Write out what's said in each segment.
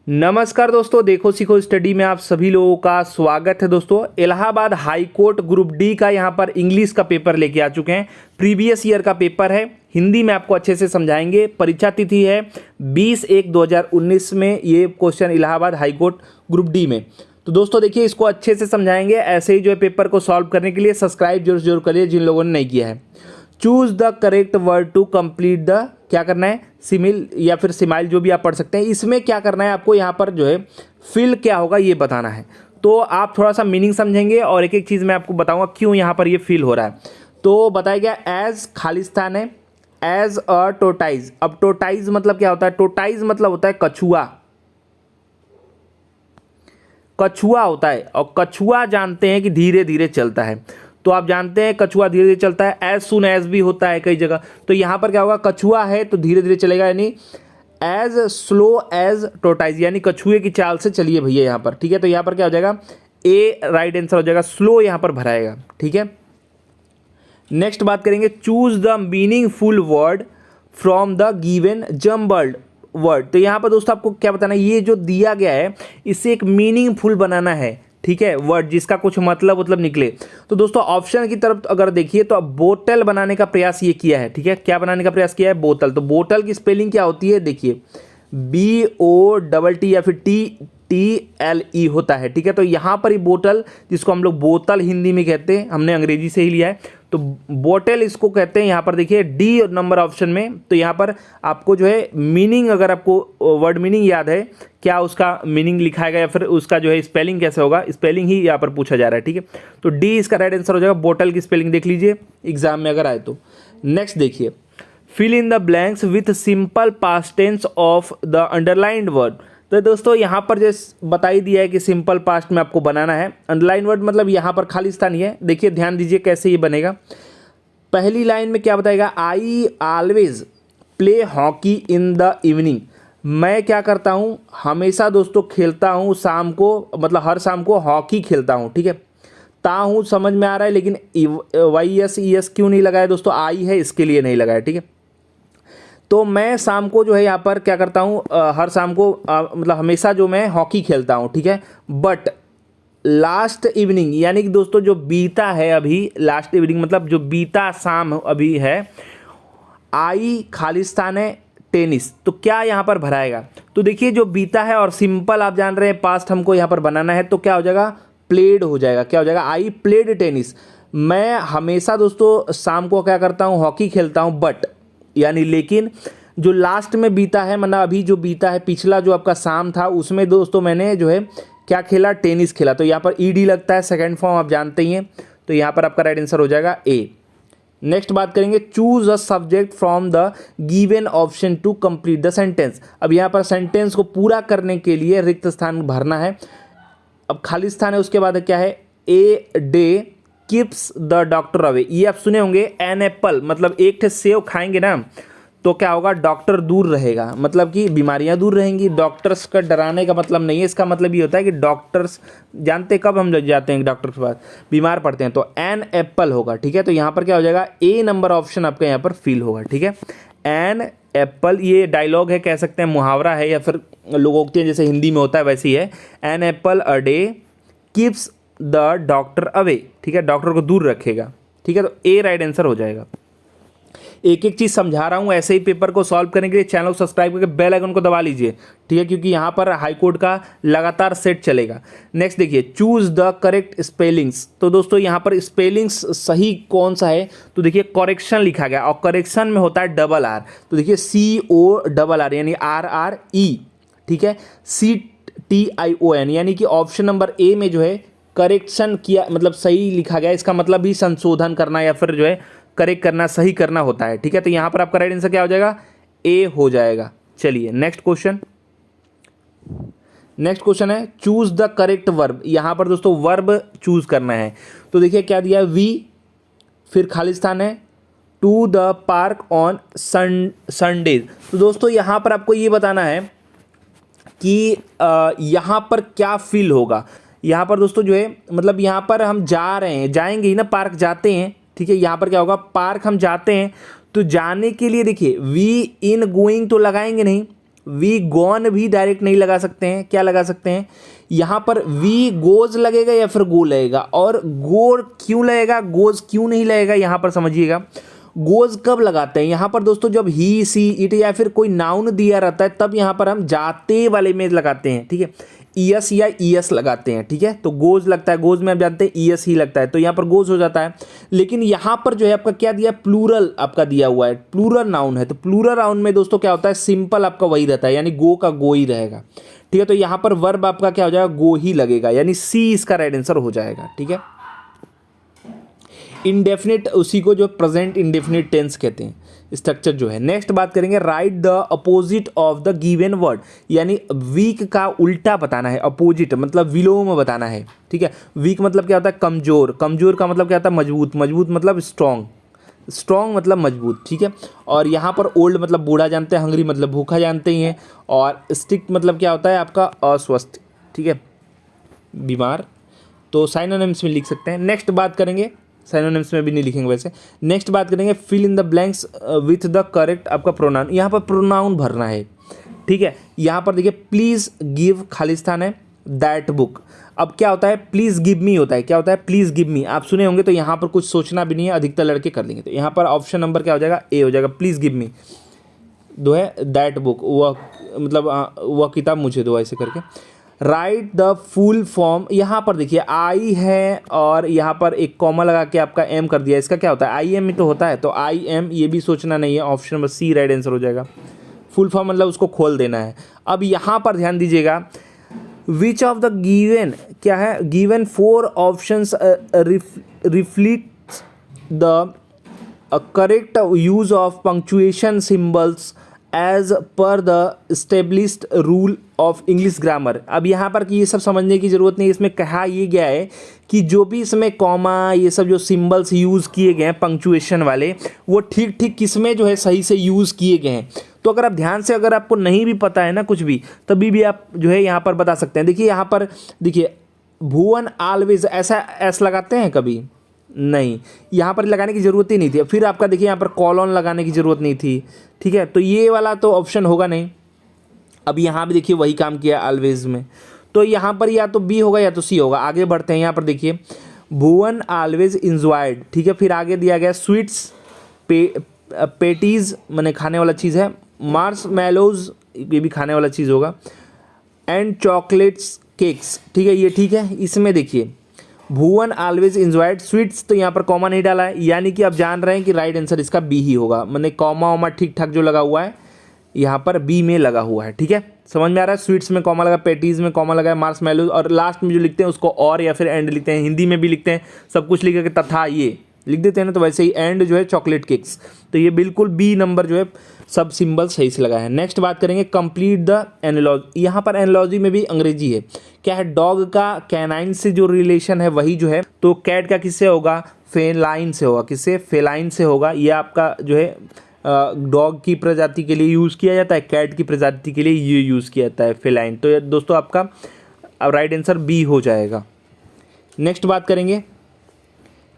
नमस्कार दोस्तों, देखो सीखो स्टडी में आप सभी लोगों का स्वागत है। दोस्तों, Allahabad high court group D का यहाँ पर इंग्लिश का पेपर लेके आ चुके हैं। प्रीवियस ईयर का पेपर है, हिंदी में आपको अच्छे से समझाएंगे। परीक्षा तिथि है 20/1/2019 में ये question Allahabad high court group D में। तो दोस्तों देखिए, इसको अच्छे से समझाएंगे। ऐसे ही जो है पेपर को सॉल्व करने के लिए सब्सक्राइब जरूर करिए जिन लोगों ने नहीं किया है। Choose the correct word to complete the, क्या करना है, सिमिल या फिर सिमाइल, जो भी आप पढ़ सकते हैं। इसमें क्या करना है आपको, यहाँ पर जो है फिल क्या होगा ये बताना है। तो आप थोड़ा सा मीनिंग समझेंगे और एक एक चीज़ मैं आपको बताऊंगा क्यों यहाँ पर ये फिल हो रहा है। तो बताया गया एज खालिस्तान है, एज अ टोटाइज। अब टोटाइज मतलब क्या होता है? टोटाइज मतलब होता है कछुआ। कछुआ होता है, और कछुआ जानते हैं कि धीरे धीरे चलता है। तो आप जानते हैं कछुआ धीरे धीरे चलता है। एज सुन एज भी होता है कई जगह। तो यहाँ पर क्या होगा, कछुआ है तो धीरे धीरे चलेगा, यानी एज स्लो एज टोटाइज, यानी कछुए की चाल से चलिए भैया यहाँ पर। ठीक है, तो यहाँ पर क्या हो जाएगा, ए राइट आंसर हो जाएगा। स्लो यहाँ पर भराएगा। ठीक है, नेक्स्ट बात करेंगे, choose the meaningful word from the given jumbled word. तो यहाँ पर दोस्तों आपको क्या बताना है, ये जो दिया गया है इससे एक मीनिंगफुल बनाना है। ठीक है, वर्ड जिसका कुछ मतलब निकले। तो दोस्तों ऑप्शन की तरफ अगर देखिए तो अब बोतल बनाने का प्रयास ये किया है। ठीक है, क्या बनाने का प्रयास किया है? बोतल। तो बोतल की स्पेलिंग क्या होती है? देखिए, BOTT या फिर TLE होता है। ठीक है, तो यहाँ पर ही बोतल, जिसको हम लोग बोतल हिंदी में कहते हैं, हमने अंग्रेजी से ही लिया है, तो बोतल इसको कहते हैं। यहाँ पर देखिए डी नंबर ऑप्शन में। तो यहाँ पर आपको जो है मीनिंग, अगर आपको वर्ड मीनिंग याद है, क्या उसका मीनिंग लिखाएगा या फिर उसका जो है स्पेलिंग कैसे होगा, स्पेलिंग ही यहाँ पर पूछा जा रहा है। ठीक है, तो डी इसका राइट आंसर हो जाएगा। बोतल की स्पेलिंग देख लीजिए एग्जाम में अगर आए तो। नेक्स्ट देखिए, fill in the blanks with simple past tense of the underlined word. तो दोस्तों यहाँ पर जैसे बता ही दिया है कि सिंपल पास्ट में आपको बनाना है। अंडरलाइन वर्ड मतलब यहाँ पर खालिस्तान ही है। देखिए ध्यान दीजिए कैसे ये बनेगा। पहली लाइन में क्या बताएगा, I always play hockey in the evening. मैं क्या करता हूँ, हमेशा दोस्तों खेलता हूँ शाम को, मतलब हर शाम को हॉकी खेलता हूँ। ठीक है, ता हूँ समझ में आ रहा है, लेकिन YES क्यों नहीं लगाया दोस्तों? आई है इसके लिए नहीं लगाया। ठीक है, तो मैं शाम को जो है यहाँ पर क्या करता हूँ, हर शाम को मतलब हमेशा जो मैं हॉकी खेलता हूँ। ठीक है, बट लास्ट इवनिंग, यानी कि दोस्तों जो बीता है अभी, लास्ट इवनिंग मतलब जो बीता शाम अभी है, आई खालिस्तान है टेनिस। तो क्या यहाँ पर भराएगा? तो देखिए जो बीता है और सिंपल आप जान रहे हैं पास्ट हमको यहाँ पर बनाना है, तो क्या हो जाएगा, प्लेड हो जाएगा। क्या हो जाएगा, आई प्लेड टेनिस। मैं हमेशा दोस्तों शाम को क्या करता हूँ, हॉकी खेलता हूँ, बट यानी लेकिन जो लास्ट में बीता है, मतलब अभी जो बीता है, पिछला जो आपका शाम था, उसमें दोस्तों मैंने जो है क्या खेला, टेनिस खेला। तो यहाँ पर ED लगता है, सेकंड फॉर्म आप जानते ही हैं। तो यहाँ पर आपका राइट आंसर हो जाएगा ए। नेक्स्ट बात करेंगे, choose a subject from the given option to complete the sentence. अब यहाँ पर सेंटेंस को पूरा करने के लिए रिक्त स्थान भरना है। अब खालिस्तान है, उसके बाद क्या है, a day keeps the doctor away. ये आप सुने होंगे, एन एप्पल मतलब एक ठे सेव खाएंगे ना तो क्या होगा, डॉक्टर दूर रहेगा, मतलब कि बीमारियां दूर रहेंगी। डॉक्टर्स का डराने का मतलब नहीं है, इसका मतलब ये होता है कि डॉक्टर्स जानते कब हम जाते हैं डॉक्टर के पास, बीमार पड़ते हैं, तो एन एप्पल होगा। ठीक है, तो यहाँ पर क्या हो जाएगा, ए नंबर ऑप्शन आपका यहाँ पर फिल होगा। ठीक है, एन एप्पल, ये डायलॉग है, कह सकते हैं मुहावरा है, या फिर लोगोक्ति है, जैसे हिंदी में होता है वैसे ही है। An apple a day keeps the doctor away. ठीक है, डॉक्टर को दूर रखेगा। ठीक है, तो ए राइट आंसर हो जाएगा। एक एक चीज समझा रहा हूं, ऐसे ही पेपर को सॉल्व करने के लिए चैनल को सब्सक्राइब करके बेल आइकन को दबा लीजिए। ठीक है, क्योंकि यहां पर हाई कोर्ट का लगातार सेट चलेगा। नेक्स्ट देखिए, चूज द करेक्ट स्पेलिंग्स। तो दोस्तों यहां पर स्पेलिंग्स सही कौन सा है, तो देखिए करेक्शन लिखा गया, और करेक्शन में होता है डबल R। तो देखिए CORR यानी RRE। ठीक है, CTION, यानी कि ऑप्शन नंबर ए में जो है करेक्शन किया, मतलब सही लिखा गया। इसका मतलब भी संशोधन करना या फिर जो है करेक्ट करना, सही करना होता है। ठीक है, तो यहां पर आपका राइट आंसर क्या हो जाएगा, ए हो जाएगा। चलिए नेक्स्ट क्वेश्चन। नेक्स्ट क्वेश्चन है, चूज द करेक्ट वर्ब। यहां पर दोस्तों वर्ब चूज करना है। तो देखिए क्या दिया, वी, फिर खालिस्तान है, to the park on Sundays. तो दोस्तों यहां पर आपको ये बताना है कि यहां पर क्या फील होगा। यहां पर दोस्तों जो है मतलब यहां पर हम जा रहे हैं, जाएंगे ही ना, पार्क जाते हैं। ठीक है, यहाँ पर क्या होगा, पार्क हम जाते हैं, तो जाने के लिए देखिए वी इन गोइंग तो लगाएंगे नहीं, वी गॉन भी डायरेक्ट नहीं लगा सकते हैं, क्या लगा सकते हैं यहाँ पर वी गोज लगेगा या फिर गो लगेगा। और गो क्यों लगेगा, गोज क्यों नहीं लगेगा, यहाँ पर समझिएगा। गोज कब लगाते हैं यहाँ पर दोस्तों, जब ही सी इट या फिर कोई नाउन दिया रहता है तब यहाँ पर हम जाते वाले में लगाते हैं, ठीक है, ईएस या ईएस लगाते हैं, ठीक है। तो गोज लगता है, गोज में आप जानते हैं ईएस ही लगता है, तो यहाँ पर गोज हो जाता है। लेकिन यहाँ पर जो है आपका क्या दिया, प्लूरल आपका दिया हुआ है, प्लूरल नाउन है, तो प्लूरल नाउन में दोस्तों क्या होता है, सिंपल आपका वही रहता है, यानी गो का गो ही रहेगा, ठीक है। तो यहाँ पर वर्ब आपका क्या हो जाएगा, गो ही लगेगा, यानी सी इसका राइट आंसर हो जाएगा, ठीक है। इंडेफिनिट उसी को जो प्रेजेंट इंडेफिनिट टेंस कहते हैं, स्ट्रक्चर जो है। नेक्स्ट बात करेंगे, right the opposite of the given word, यानी वीक का उल्टा बताना है, अपोजिट मतलब विलोम बताना है, ठीक है। वीक मतलब क्या होता है, कमजोर, कमजोर का मतलब क्या होता है, मजबूत, मजबूत मतलब स्ट्रॉन्ग, स्ट्रॉन्ग मतलब मजबूत, ठीक है। और यहाँ पर ओल्ड मतलब बूढ़ा जानते हैं, हंगरी मतलब भूखा जानते ही हैं, और स्टिक मतलब क्या होता है आपका अस्वस्थ, ठीक है, बीमार। तो साइनोनिम्स में लिख सकते हैं। नेक्स्ट बात करेंगे, साइनोनिम्स में भी नहीं लिखेंगे वैसे। नेक्स्ट बात करेंगे, fill in the blanks with the correct आपका प्रोनाउन, यहाँ पर प्रोनाउन भरना है, ठीक है। यहाँ पर देखिए प्लीज़ गिव खालिस्तान है, दैट बुक। अब क्या होता है, प्लीज़ गिव मी होता है, क्या होता है, प्लीज़ गिव मी, आप सुने होंगे, तो यहाँ पर कुछ सोचना भी नहीं है, अधिकतर लड़के कर लेंगे। तो यहाँ पर ऑप्शन नंबर क्या हो जाएगा, ए हो जाएगा, प्लीज़ गिव मी दो है, दैट बुक वह मतलब वह किताब मुझे दो, ऐसे करके। राइट द फुल फॉर्म, यहाँ पर देखिए आई है और यहाँ पर एक कॉमा लगा के आपका एम कर दिया, इसका क्या होता है, आई एम ही तो होता है, तो आई एम ये भी सोचना नहीं है, option number C right answer हो जाएगा। फुल फॉर्म मतलब उसको खोल देना है। अब यहाँ पर ध्यान दीजिएगा, विच ऑफ द गिवन क्या है, given 4 options reflects the correct use of punctuation symbols as per the established rule of English grammar. अब यहाँ पर कि ये सब समझने की ज़रूरत नहीं, इसमें कहा ये गया है कि जो भी इसमें कॉमा ये सब जो सिंबल्स यूज़ किए गए हैं पंक्चुएशन वाले, वो ठीक ठीक किस में जो है सही से यूज़ किए गए हैं। तो अगर आप ध्यान से, अगर आपको नहीं भी पता है ना कुछ भी, तभी भी आप जो है यहाँ पर बता सकते हैं। देखिए यहाँ पर देखिए, भुवन ऑलवेज, ऐसा एस लगाते हैं कभी नहीं, यहाँ पर लगाने की ज़रूरत ही नहीं थी। फिर आपका देखिए यहाँ पर कॉलन लगाने की ज़रूरत नहीं थी, ठीक है। तो ये वाला तो ऑप्शन होगा नहीं। अब यहाँ भी देखिए वही काम किया ऑलवेज में, तो यहाँ पर या तो बी होगा या तो सी होगा। आगे बढ़ते हैं, यहाँ पर देखिए भुवन ऑलवेज इंजॉयड, ठीक है। फिर आगे दिया गया स्वीट्स पेटीज मैंने खाने वाला चीज़ है, मार्स मैलोज ये भी खाने वाला चीज़ होगा, एंड चॉकलेट्स केक्स, ठीक है, ये ठीक है। इसमें देखिए भुवन ऑलवेज इंजॉयड स्वीट्स, तो यहाँ पर कॉमा नहीं डाला है, यानी कि आप जान रहे हैं कि राइट आंसर इसका बी ही होगा। मैंने कॉमा वॉमा ठीक ठाक जो लगा हुआ है यहाँ पर बी में लगा हुआ है, ठीक है, समझ में आ रहा है। स्वीट्स में कॉमा लगा, पेटीज में कॉमा लगा है, मार्स मैलोज, और लास्ट में जो लिखते हैं उसको और या फिर एंड लिखते हैं, हिंदी में भी लिखते हैं, सब कुछ लिख के तथा ये लिख देते हैं ना, तो वैसे ही एंड जो है चॉकलेट केक्स। तो ये बिल्कुल बी नंबर जो है सब सिंबल सही से लगा है। नेक्स्ट बात करेंगे, कंप्लीट द एनालॉजी। यहाँ पर एनालॉजी में भी अंग्रेजी है, क्या है, डॉग का कैनाइन से जो रिलेशन है वही जो है, तो कैट का किससे होगा, फेलाइन से होगा, किससे, फेलाइन से होगा। ये आपका जो है डॉग की प्रजाति के लिए यूज़ किया जाता है, कैट की प्रजाति के लिए ये यूज़ किया जाता है फेलाइन। तो ये दोस्तों आपका राइट आंसर बी हो जाएगा। नेक्स्ट बात करेंगे,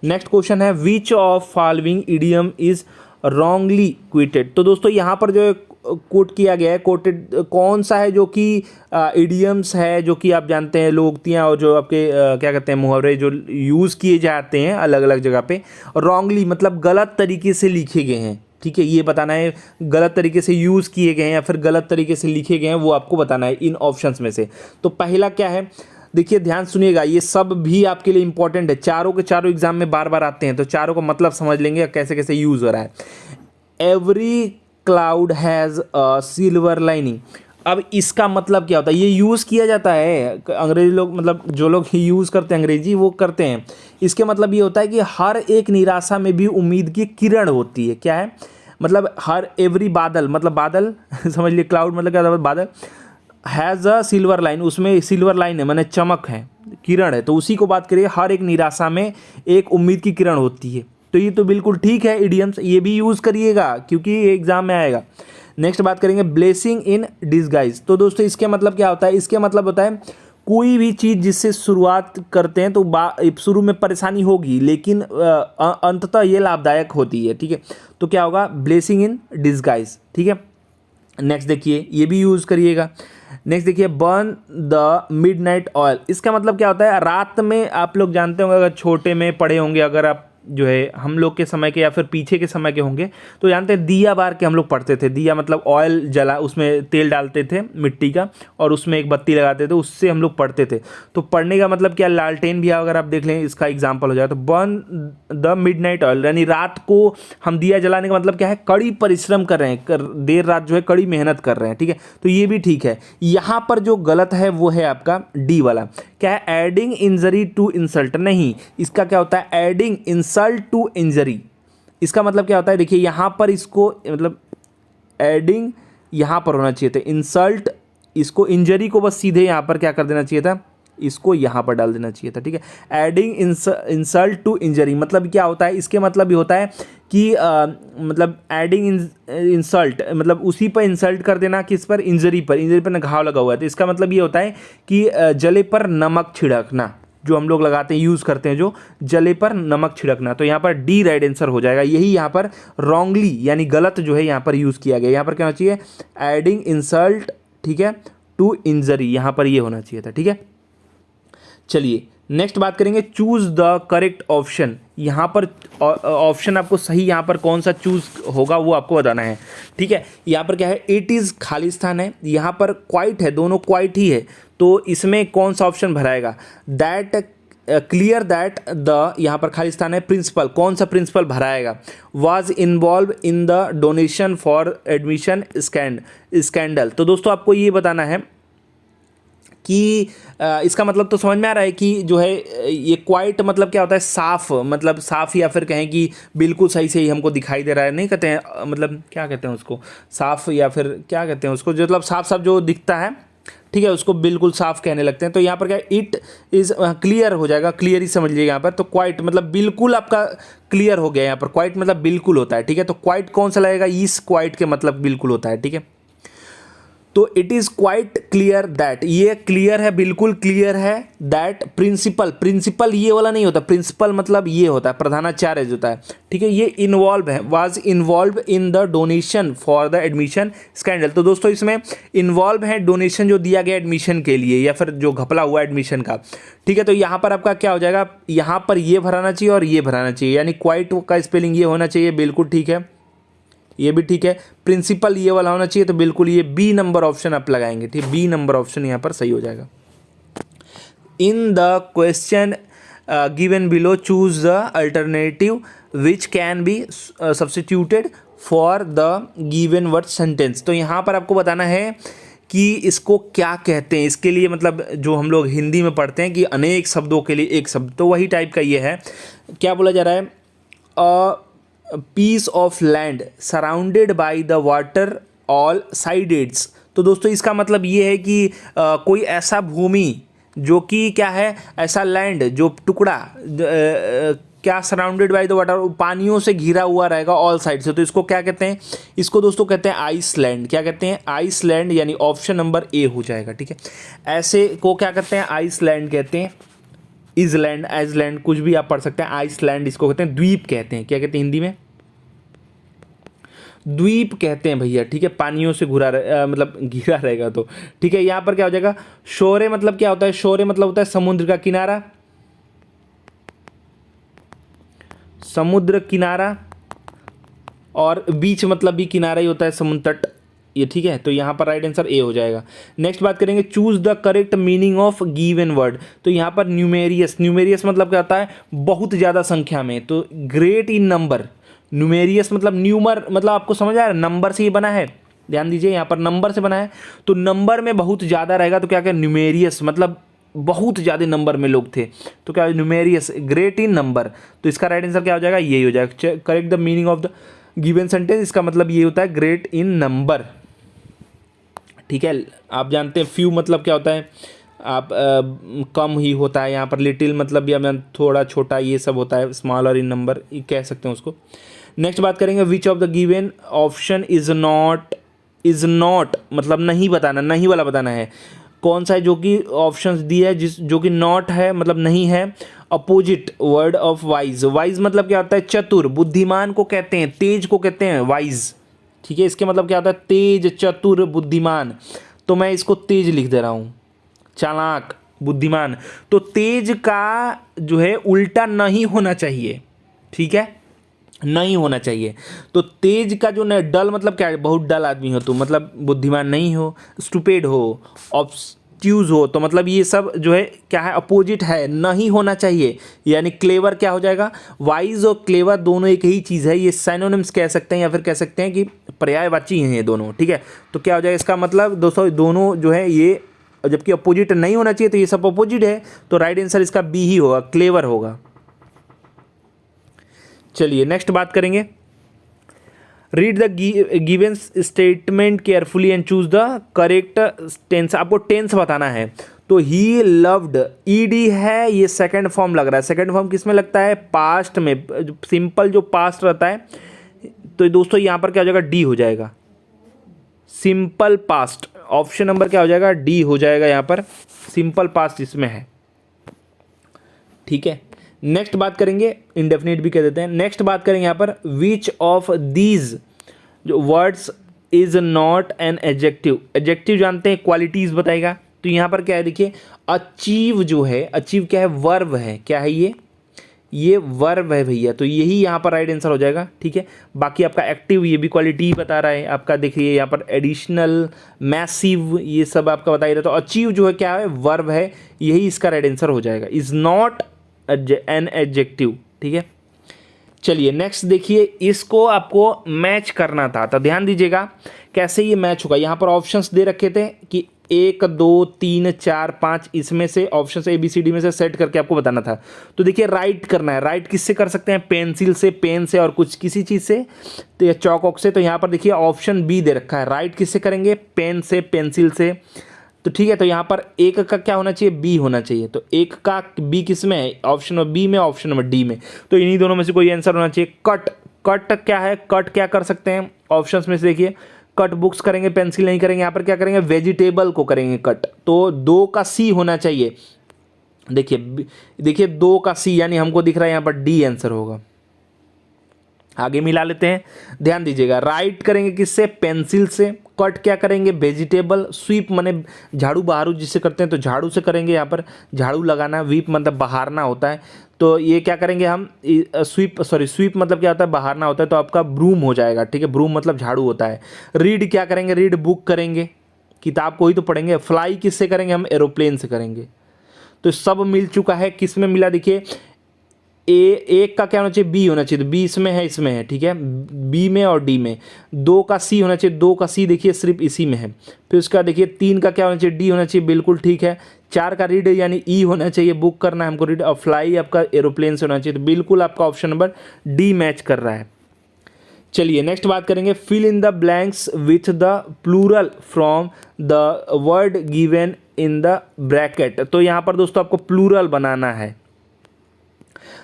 नेक्स्ट क्वेश्चन है, which of following idiom is wrongly quoted. तो दोस्तों यहाँ पर जो कोट किया गया है, कोटेड कौन सा है जो कि इडियम्स है, जो कि आप जानते हैं लोकोक्तियाँ और जो आपके क्या कहते हैं मुहावरे जो यूज़ किए जाते हैं अलग अलग जगह पे, रॉन्गली मतलब गलत तरीके से लिखे गए हैं, ठीक है। ये बताना है गलत तरीके से यूज़ किए गए हैं या फिर गलत तरीके से लिखे गए हैं, वो आपको बताना है इन ऑप्शंस में से। तो पहला क्या है, देखिए ध्यान सुनिएगा, ये सब भी आपके लिए इंपॉर्टेंट है, चारों के चारों एग्जाम में बार बार आते हैं, तो चारों का मतलब समझ लेंगे कैसे कैसे यूज़ हो रहा है। Every cloud has a silver lining. अब इसका मतलब क्या होता है, ये यूज़ किया जाता है, अंग्रेजी लोग मतलब जो लोग यूज़ करते हैं अंग्रेजी वो करते हैं। इसके मतलब ये होता है कि हर एक निराशा में भी उम्मीद की किरण होती है। क्या है मतलब, हर एवरी बादल मतलब बादल समझ लिए, क्लाउड मतलब क्या होता है, बादल, हैज़ अ सिल्वर लाइन, उसमें सिल्वर लाइन है माने चमक है, किरण है, तो उसी को बात करिए, हर एक निराशा में एक उम्मीद की किरण होती है। तो ये तो बिल्कुल ठीक है इडियम्स, ये भी यूज़ करिएगा क्योंकि ये एग्जाम में आएगा। नेक्स्ट बात करेंगे, ब्लेसिंग इन डिसगाइज। तो दोस्तों इसके मतलब क्या होता है, इसके मतलब होता है कोई भी चीज़ जिससे शुरुआत करते हैं तो शुरू में परेशानी होगी, लेकिन अंततः ये लाभदायक होती है, ठीक है। तो क्या होगा, ब्लेसिंग इन डिसगाइज, ठीक है। नेक्स्ट देखिए ये भी यूज़ करिएगा। नेक्स्ट देखिए बर्न द मिडनाइट ऑयल, इसका मतलब क्या होता है, रात में आप लोग जानते होंगे, अगर छोटे में पढ़े होंगे, अगर आप जो है हम लोग के समय के या फिर पीछे के समय के होंगे तो जानते हैं दिया बार के हम लोग पढ़ते थे। दिया मतलब ऑयल जला, उसमें तेल डालते थे मिट्टी का और उसमें एक बत्ती लगाते थे, उससे हम लोग पढ़ते थे। तो पढ़ने का मतलब क्या, लालटेन भी अगर आप देख लें इसका एग्जाम्पल हो जाए तो बर्न द मिडनाइट ऑयल, यानी रात को हम दिया जलाने का मतलब क्या है, कड़ी परिश्रम कर रहे हैं, देर रात जो है कड़ी मेहनत कर रहे हैं, ठीक है। तो ये भी ठीक है। यहाँ पर जो गलत है वो है आपका डी वाला, क्या है, एडिंग इंजरी टू इंसल्ट, नहीं, इसका क्या होता है, एडिंग इंसल्ट टू इंजरी। इसका मतलब क्या होता है, देखिए यहां पर इसको मतलब एडिंग यहां पर होना चाहिए था, इंसल्ट, इसको इंजरी को बस सीधे यहां पर क्या कर देना चाहिए था, इसको यहां पर डाल देना चाहिए था, ठीक है। एडिंग इंसल्ट टू इंजरी मतलब क्या होता है, इसके मतलब ये होता है कि मतलब एडिंग इंसल्ट मतलब उसी पर इंसल्ट कर देना, किस पर, इंजरी पर, इंजरी पर घाव लगा हुआ है, तो इसका मतलब ये होता है कि जले पर नमक छिड़कना, जो हम लोग लगाते हैं, यूज़ करते हैं, जो जले पर नमक छिड़कना। तो यहाँ पर डी राइट आंसर हो जाएगा। यही यहाँ पर रॉन्गली यानी गलत जो है यहाँ पर यूज़ किया गया। यहाँ पर क्या होना चाहिए, एडिंग इंसल्ट, ठीक है, टू इंजरी, यहाँ पर ये होना चाहिए था, ठीक है। चलिए नेक्स्ट बात करेंगे, चूज द करेक्ट ऑप्शन। यहाँ पर ऑप्शन आपको सही यहाँ पर कौन सा चूज होगा वो आपको बताना है, ठीक है। यहाँ पर क्या है, इट इज़ खालिस्तान है, यहाँ पर क्वाइट है, दोनों क्वाइट ही है, तो इसमें कौन सा ऑप्शन भराएगा, दैट क्लियर दैट द, यहाँ पर खालिस्तान है, प्रिंसिपल, कौन सा प्रिंसिपल भराएगा, was involve in the donation for admission scandal. तो दोस्तों आपको ये बताना है कि इसका मतलब तो समझ में आ रहा है कि जो है ये क्वाइट मतलब क्या होता है, साफ, मतलब साफ, या फिर कहें कि बिल्कुल सही से ही हमको दिखाई दे रहा है, नहीं कहते हैं, मतलब क्या कहते हैं उसको, साफ, या फिर क्या कहते हैं उसको, जो मतलब साफ साफ जो दिखता है, ठीक है, उसको बिल्कुल साफ कहने लगते हैं। तो यहाँ पर क्या, इट इज़ क्लियर हो जाएगा, क्लियर ही समझ लीजिएगा यहाँ पर। तो क्वाइट मतलब बिल्कुल आपका क्लियर हो गया, यहाँ पर क्वाइट मतलब बिल्कुल होता है, ठीक है। तो क्वाइट कौन सा लगेगा, इस क्वाइट के मतलब बिल्कुल होता है, ठीक है। तो it is quite clear that, ये क्लियर है, बिल्कुल क्लियर है, दैट प्रिंसिपल, प्रिंसिपल ये वाला नहीं होता, प्रिंसिपल मतलब ये होता है, प्रधानाचार्य होता है, ठीक है। ये इन्वॉल्व है, was involve in the donation for the admission scandal. तो दोस्तों इसमें इन्वॉल्व है डोनेशन जो दिया गया एडमिशन के लिए, या फिर जो घपला हुआ एडमिशन का, ठीक है। तो यहाँ पर आपका क्या हो जाएगा, यहाँ पर ये भराना चाहिए और ये भराना चाहिए, यानी क्वाइट का स्पेलिंग ये होना चाहिए, बिल्कुल ठीक है, ये भी ठीक है। प्रिंसिपल ये वाला होना चाहिए, तो बिल्कुल ये बी नंबर ऑप्शन आप लगाएंगे, ठीक, बी नंबर ऑप्शन यहाँ पर सही हो जाएगा। In the question given below choose the alternative which can be substituted for the given word sentence. तो यहाँ पर आपको बताना है कि इसको क्या कहते हैं, इसके लिए मतलब जो हम लोग हिंदी में पढ़ते हैं कि अनेक शब्दों के लिए एक शब्द, तो वही टाइप का ये है। क्या बोला जा रहा है, piece of land surrounded by the water all sides. तो दोस्तों इसका मतलब ये है कि कोई ऐसा भूमि जो कि क्या है, ऐसा लैंड जो टुकड़ा क्या, सराउंडेड बाय द वाटर, पानियों से घिरा हुआ रहेगा ऑल साइड से। तो इसको क्या कहते हैं, इसको दोस्तों कहते हैं आइसलैंड। क्या कहते हैं, आइसलैंड, यानी ऑप्शन नंबर ए हो जाएगा, ठीक है। ऐसे को क्या कहते हैं, आइसलैंड कहते हैं, इजलैंड, आइसलैंड कुछ भी आप पढ़ सकते हैं। आइसलैंड इसको कहते हैं, द्वीप कहते हैं, क्या कहते हैं हिंदी में, द्वीप कहते हैं भैया, ठीक है। पानियों से मतलब घिरा रहेगा, तो ठीक है। यहाँ पर क्या हो जाएगा, शोरे मतलब क्या होता है, शोरे मतलब होता है समुद्र का किनारा, समुद्र किनारा, और बीच मतलब भी किनारा ही होता है, समुद्र तट, ये ठीक है। तो यहाँ पर राइट आंसर ए हो जाएगा। नेक्स्ट बात करेंगे, choose the correct meaning of given word. तो यहाँ पर न्यूमेरियस, न्यूमेरियस मतलब क्या होता है, बहुत ज़्यादा संख्या में, तो ग्रेट इन नंबर। न्यूमेरियस मतलब न्यूमर, मतलब आपको समझ आ रहा है, नंबर से ही बना है, ध्यान दीजिए यहाँ पर नंबर से बना है, तो नंबर में बहुत ज़्यादा रहेगा, तो क्या क्या, न्यूमेरियस मतलब बहुत ज़्यादा नंबर में लोग थे, तो क्या न्यूमेरियस, ग्रेट इन नंबर। तो इसका राइट आंसर क्या हो जाएगा, यही हो जाएगा। Correct the meaning of the given sentence, इसका मतलब ये होता है ग्रेट इन नंबर, ठीक है। आप जानते हैं फ्यू मतलब क्या होता है, आप कम ही होता है, यहाँ पर लिटिल मतलब या थोड़ा छोटा, ये सब होता है, स्मॉलर इन नंबर कह सकते हैं उसको। नेक्स्ट बात करेंगे, which of the given option is not मतलब नहीं बताना, नहीं वाला बताना है, कौन सा है जो कि ऑप्शंस दिए है जो कि नॉट है मतलब नहीं है, opposite word of wise. Wise मतलब क्या होता है, चतुर, बुद्धिमान को कहते हैं, तेज को कहते हैं वाइज, ठीक है, इसके मतलब क्या होता है, तेज, चतुर, बुद्धिमान। तो मैं इसको तेज लिख दे रहा हूँ, चालाक, बुद्धिमान। तो तेज का जो है उल्टा नहीं होना चाहिए, ठीक है, नहीं होना चाहिए। तो तेज का जो न डल मतलब क्या है, बहुत डल आदमी हो तो मतलब बुद्धिमान नहीं हो, स्टूपिड हो, ऑब्स्ट्यूज हो, तो मतलब ये सब जो है क्या है, अपोजिट है, नहीं होना चाहिए। यानी क्लेवर क्या हो जाएगा, वाइज और क्लेवर दोनों एक ही चीज़ है, ये साइनोनिम्स कह सकते हैं या फिर कह सकते हैं कि पर्यायवाची हैं ये दोनों, ठीक है। तो क्या हो जाएगा इसका मतलब दोस्तों, दोनों जो है ये, जबकि अपोजिट नहीं होना चाहिए तो ये सब अपोजिट है, तो राइट आंसर इसका बी ही होगा, क्लेवर होगा। चलिए नेक्स्ट बात करेंगे, read the given statement carefully and choose the correct tense. आपको टेंस बताना है। तो ही लव्ड, ईडी है, ये सेकंड फॉर्म लग रहा है। सेकंड फॉर्म किस में लगता है, पास्ट में, सिंपल जो पास्ट रहता है। तो दोस्तों यहाँ पर क्या हो जाएगा, डी हो जाएगा, सिंपल पास्ट। ऑप्शन नंबर क्या हो जाएगा, डी हो जाएगा यहाँ पर, सिंपल पास्ट इसमें है, ठीक है। नेक्स्ट बात करेंगे, इंडेफिनिट भी कह देते हैं। नेक्स्ट बात करेंगे यहाँ पर, विच ऑफ दीज जो words is not an adjective. Adjective जानते हैं, क्वालिटीज बताएगा। तो यहाँ पर क्या है, देखिए अचीव जो है, अचीव क्या है, वर्ब है, क्या है ये वर्ब है भैया। तो यही यहाँ पर राइट आंसर हो जाएगा, ठीक है। बाकी आपका एक्टिव, ये भी क्वालिटी बता रहा है आपका, देखिए यहाँ पर एडिशनल, मैसिव, ये सब आपका बता ही रहा। तो अचीव जो है क्या है, वर्ब है, यही इसका राइट आंसर हो जाएगा, इज नॉट एन एडजेक्टिव, ठीक है। चलिए नेक्स्ट देखिए, इसको आपको मैच करना था, तो ध्यान दीजिएगा कैसे ये मैच होगा। यहाँ पर ऑप्शंस दे रखे थे कि 1 2 3 4 5, इसमें से option A B C D में से सेट करके आपको बताना था। तो देखिए राइट करना है, राइट किससे कर सकते हैं, पेंसिल से, पेन से, और कुछ किसी चीज़ से, तो चौक ऑक से। तो यहाँ पर देखिए ऑप्शन बी दे रखा है, राइट किससे करेंगे, पेन से, पेंसिल से। तो ठीक है, तो यहाँ पर एक का क्या होना चाहिए, बी होना चाहिए। तो एक का बी किस में है, ऑप्शन नंबर बी में, ऑप्शन नंबर डी में। तो इन्हीं दोनों में से कोई आंसर होना चाहिए। कट, कट क्या है, कट क्या कर सकते हैं, ऑप्शंस में से देखिए, कट बुक्स करेंगे, पेंसिल नहीं करेंगे। यहाँ पर क्या करेंगे, वेजिटेबल को करेंगे कट। तो 2 का सी होना चाहिए। देखिए देखिए 2 का सी, यानी हमको दिख रहा है यहाँ पर डी आंसर होगा। आगे मिला लेते हैं, ध्यान दीजिएगा। राइट करेंगे किससे, पेंसिल से। कट क्या करेंगे, वेजिटेबल। स्वीप माने झाड़ू बहारू जिससे करते हैं, तो झाड़ू से करेंगे। यहाँ पर झाड़ू लगाना, वीप मतलब बहारना होता है। तो ये क्या करेंगे हम, स्वीप मतलब क्या होता है, बहारना होता है। तो आपका ब्रूम हो जाएगा, ठीक है, ब्रूम मतलब झाड़ू होता है। रीड क्या करेंगे, रीड बुक करेंगे, किताब को ही तो पढ़ेंगे। फ्लाई किससे करेंगे, हम एरोप्लेन से करेंगे। तो सब मिल चुका है, किस में मिला, देखिए एक का क्या होना चाहिए, बी होना चाहिए। तो बी इसमें है, इसमें है, ठीक है, बी में और डी में। 2 का सी होना चाहिए, 2 का सी देखिए सिर्फ इसी में है। फिर उसका देखिए 3 का क्या होना चाहिए, डी होना चाहिए, बिल्कुल ठीक है। 4 का रीड यानी ई होना चाहिए, बुक करना है हमको रीड। और फ्लाई आपका एरोप्लेन से होना चाहिए। तो बिल्कुल आपका ऑप्शन नंबर डी मैच कर रहा है। चलिए नेक्स्ट बात करेंगे, fill in the blanks with the plural from the word given in the bracket. तो यहाँ पर दोस्तों आपको प्लूरल बनाना है।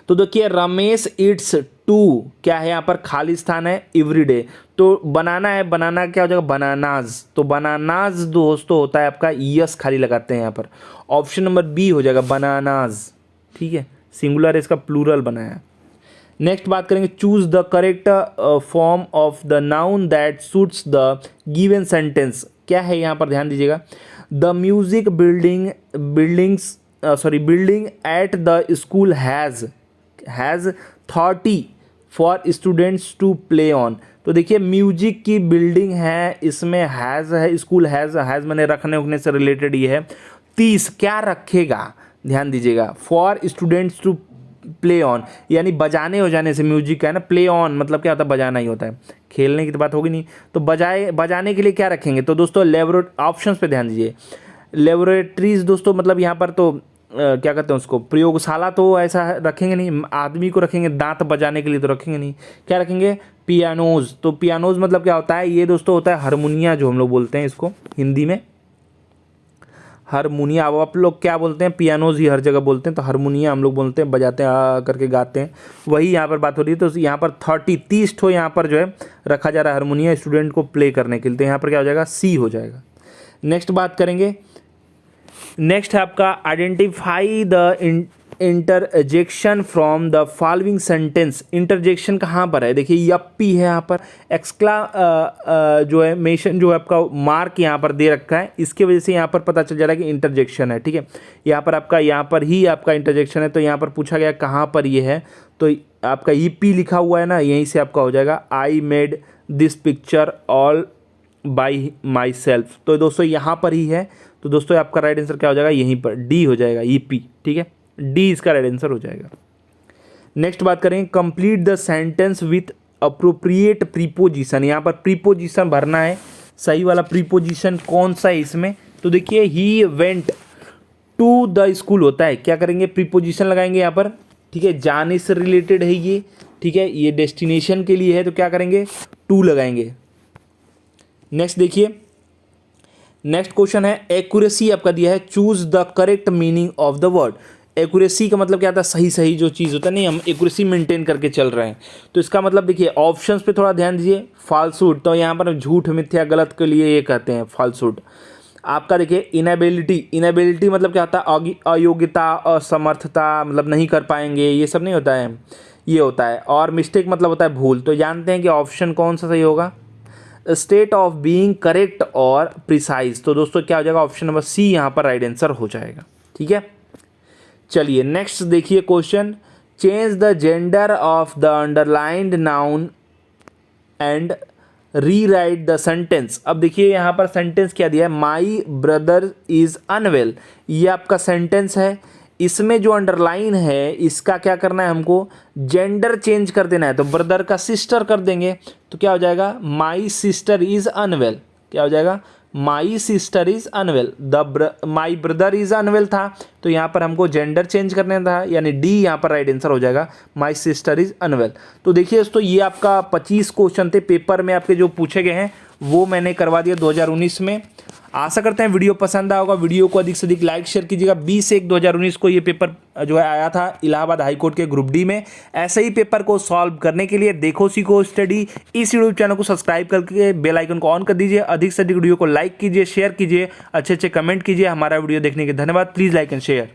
तो देखिए रमेश इट्स 2, क्या है यहाँ पर, खाली स्थान है, एवरीडे। तो बनाना है, बनाना क्या हो जाएगा, बनानाज। तो बनानाज दोस्तों होता है आपका, यस खाली लगाते हैं यहाँ पर। ऑप्शन नंबर बी हो जाएगा, बनानाज, ठीक है, सिंगुलर इसका, प्लूरल बनाया। नेक्स्ट बात करेंगे, choose the correct form of the noun that suits the given sentence. क्या है यहाँ पर, ध्यान दीजिएगा। The music building at the school has 30 for students to play on. तो देखिए म्यूजिक की बिल्डिंग है, इसमें हैज़ है, स्कूल हैज़ मैंने रखने उखने से रिलेटेड ये है। 30 क्या रखेगा, ध्यान दीजिएगा, for students to play on, यानी बजाने हो जाने से म्यूजिक का है ना, प्ले ऑन मतलब क्या होता है, बजाना ही होता है, खेलने की तो बात होगी नहीं। तो बजाने के लिए क्या रखेंगे, तो दोस्तों ऑप्शंस पे ध्यान दीजिए। लेबोरेटरीज दोस्तों मतलब यहाँ पर तो क्या कहते हैं उसको, प्रयोगशाला तो ऐसा रखेंगे नहीं, आदमी को रखेंगे दांत बजाने के लिए तो रखेंगे नहीं। क्या रखेंगे, पियानोज। तो पियानोज मतलब क्या होता है, ये दोस्तों होता है हारमोनिया, जो हम लोग बोलते हैं इसको हिंदी में हारमोनिया। अब आप लोग क्या बोलते हैं, पियानोज ही हर जगह बोलते हैं, तो हारमोनिया हम लोग बोलते हैं, बजाते हैं, आ करके गाते हैं, वही यहाँ पर बात हो रही है। तो यहाँ पर 30 ठो यहाँ पर जो है रखा जा रहा है हारमोनिया स्टूडेंट को प्ले करने के लिए। तो यहाँ पर क्या हो जाएगा, सी हो जाएगा। नेक्स्ट बात करेंगे, नेक्स्ट है आपका identify the interjection from the following sentence. Interjection कहाँ पर है, देखिए यप्पी है यहाँ पर, जो है मेशन जो है आपका मार्क यहाँ पर दे रखा है, इसके वजह से यहाँ पर पता चल जा रहा है कि इंटरजेक्शन है। ठीक है, यहाँ पर आपका यहाँ पर ही आपका इंटरजेक्शन है, तो यहाँ पर पूछा गया कहाँ पर ये है, तो आपका ईपी लिखा हुआ है ना, यहीं से आपका हो जाएगा I made this picture all by my self. तो दोस्तों यहाँ पर ही है, तो दोस्तों आपका राइट आंसर क्या हो जाएगा, यहीं पर डी हो जाएगा, ईपी। ठीक है, डी इसका राइट आंसर हो जाएगा। नेक्स्ट बात करेंगे, complete the sentence with appropriate preposition. यहाँ पर प्रीपोजिशन भरना है, सही वाला प्रीपोजिशन कौन सा है इसमें, तो देखिए he went to the school होता है, क्या करेंगे प्रीपोजिशन लगाएंगे यहाँ पर। ठीक है, जाने से रिलेटेड है ये, ठीक है, ये डेस्टिनेशन के लिए है, तो क्या करेंगे टू लगाएंगे। नेक्स्ट देखिए, नेक्स्ट क्वेश्चन है, एक्यूरेसी आपका दिया है, choose the correct meaning of the word. Accuracy का मतलब क्या था, सही सही जो चीज़ होता है, नहीं हम एक्यूरेसी मेंटेन करके चल रहे हैं, तो इसका मतलब देखिए ऑप्शंस पे थोड़ा ध्यान दीजिए। फाल्सूट, तो यहाँ पर झूठ मिथ्या गलत के लिए ये कहते हैं फाल्सूट। आपका देखिए इनएबिलिटी, इनएबिलिटी मतलब क्या होता है, अयोग्यता, असमर्थता, मतलब नहीं कर पाएंगे, ये सब नहीं होता है, ये होता है। और मिस्टेक मतलब होता है भूल। तो जानते हैं कि ऑप्शन कौन सा सही होगा, स्टेट ऑफ बीइंग करेक्ट और प्रिसाइज। तो दोस्तों क्या हो जाएगा, ऑप्शन नंबर सी यहाँ पर राइट आंसर हो जाएगा। ठीक है, चलिए नेक्स्ट देखिए question, change the gender of the underlined noun and rewrite the sentence. अब देखिए यहाँ पर सेंटेंस क्या दिया है, माई ब्रदर इज अनवेल, ये आपका सेंटेंस है। इसमें जो अंडरलाइन है इसका क्या करना है, हमको जेंडर चेंज कर देना है, तो ब्रदर का सिस्टर कर देंगे, तो क्या हो जाएगा, माई सिस्टर इज अनवेल। क्या हो जाएगा, my sister is unwell, my brother is unwell था, तो यहाँ पर हमको जेंडर चेंज करना था, यानी डी यहाँ पर राइट आंसर हो जाएगा, माई सिस्टर इज अनवेल। तो देखिए दोस्तों ये आपका 25 क्वेश्चन थे पेपर में आपके जो पूछे गए हैं, वो मैंने करवा दिया 2019 में। आशा करते हैं वीडियो पसंद आया होगा, वीडियो को अधिक से अधिक लाइक शेयर कीजिएगा। 20/1/2019 को ये पेपर जो है आया था इलाहाबाद हाई कोर्ट के ग्रुप डी में। ऐसे ही पेपर को सॉल्व करने के लिए देखो सीखो स्टडी इस यूट्यूब चैनल को सब्सक्राइब करके बेल आइकन को ऑन कर दीजिए। अधिक से अधिक वीडियो को लाइक कीजिए, शेयर कीजिए, अच्छे अच्छे कमेंट कीजिए। हमारा वीडियो देखने के धन्यवाद। Please like and share.